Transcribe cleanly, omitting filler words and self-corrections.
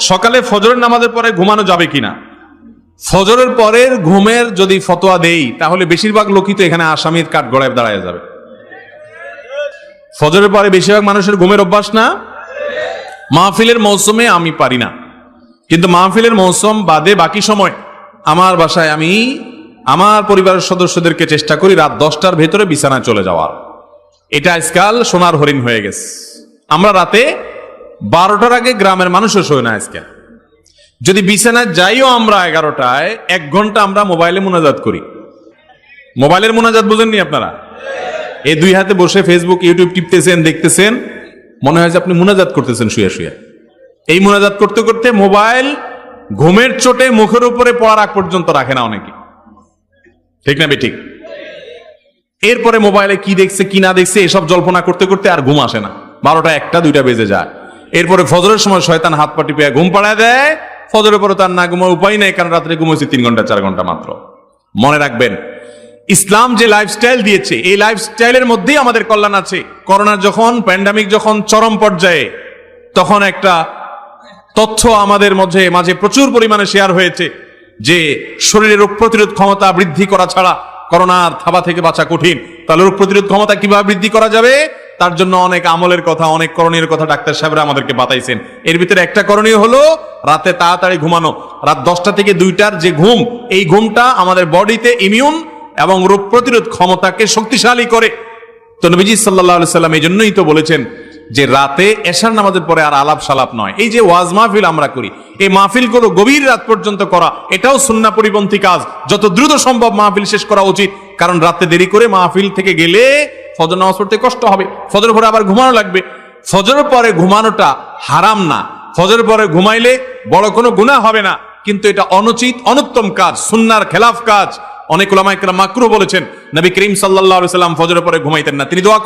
সকালে ফজরের নামাজের পরে ঘুমানো যাবে কিনা? ফজরের পরের ঘুমের যদি ফতোয়া দেই তাহলে বেশিরভাগ লোকই তো এখানে আসামির কাঠ গড়ায় দাঁড়ায় যাবে। ফজরের পরে বেশিরভাগ মানুষের ঘুমের অভ্যাস না। মাহফিলের মৌসুমে আমি পারি না, কিন্তু মাহফিলের মৌসুম বাদে বাকি সময় আমার বাসায় আমি আমার পরিবারের সদস্যদেরকে চেষ্টা করি রাত 10টার ভেতরে বিছানায় চলে যাওয়ার। এটা আজকাল সোনার হরিণ হয়ে গেছে। আমরা রাতে 12টার আগে গ্রামের মানুষও শোয় না আজকাল। যদি বিছানায় যাইও আমরা 11টায়, 1 ঘন্টা আমরা মোবাইলে মুনাজাত করি। মোবাইলের মুনাজাত বুঝেননি আপনারা? এই 2 হাতে বসে ফেসবুক ইউটিউব টিপতেছেন, দেখতেছেন, মনে হয় যে আপনি মুনাজাত করতেছেন শুয়ে শুয়ে। এই মুনাজাত করতে করতে মোবাইল ঘুমের চোটে মুখের উপরে পড়ার আগ পর্যন্ত রাখে না অনেকে, ঠিক না বেঠিক? এরপরে মোবাইলে কি দেখছে কি না দেখছে এসব জল্পনা করতে করতে আর ঘুম আসে না। 12টা 1টা 2টা বেজে যায়। এরপরে ফজরের সময় শয়তান হাত পা টিপে ঘুম পাড়ায় দেয়। ফজরের পরে তার না ঘুমার উপায় নেই, কারণ রাত্রে ঘুমাইছে 3 ঘন্টা 4 ঘন্টা মাত্র। মনে রাখবেন, ইসলাম যে লাইফস্টাইল দিয়েছে এই লাইফস্টাইলের মধ্যেই আমাদের কল্যাণ আছে। করোনা যখন প্যান্ডামিক যখন চরম পর্যায়ে, তখন একটা তথ্য আমাদের মাঝে প্রচুর পরিমাণে শেয়ার হয়েছে যে শরীরের রোগ প্রতিরোধ ক্ষমতা বৃদ্ধি করা ছাড়া করোনার থাবা থেকে বাঁচা কঠিন। তাহলে রোগ প্রতিরোধ ক্ষমতা কিভাবে বৃদ্ধি করা যাবে? তার জন্য অনেক আমলের কথা, অনেক করণীয় কথা ডাক্তার সাহেবরা আমাদেরকে বাতাইছেন। এর ভিতরে একটা করণীয় হলো রাতে তাড়াতাড়ি ঘুমানো। রাত 10টা থেকে 2টার যে ঘুম, এই ঘুমটা আমাদের বডিতে ইমিউন এবং রোগ প্রতিরোধ ক্ষমতাকে শক্তিশালী করে। তো নবীজি সাল্লাল্লাহু আলাইহি সাল্লাম এই জন্যই তো বলেছেন যে রাতে এশার নামাজের পরে আর আলাপ সালাপ নয়। এই যে ওয়াজ মাহফিল আমরা করি, এই মাহফিলগুলো গভীর রাত পর্যন্ত করা, এটাও সুন্নাহ পরিপন্থী কাজ। যত দ্রুত সম্ভব মাহফিল শেষ করা উচিত, কারণ রাতে দেরি করে মাহফিল থেকে গেলে ফজর নামাজ পড়তে কষ্ট হবে, ফজরের পরে আবার ঘুমানো লাগবে। ফজরের পরে ঘুমানোটা হারাম না, ফজরের পরে ঘুমাইলে বড় কোনো গুনাহ হবে না, কিন্তু এটা অনুচিত অনুত্তম কাজ, সুন্নাহর খেলাফ কাজ। অনেক উলামা ইকরাম মাকরুহ বলেছেন। নবী করিম সাল্লাল্লাহু আলাইহি ওয়াসাল্লাম ফজরের পরে ঘুমাইতেন না। তিনি দোয়া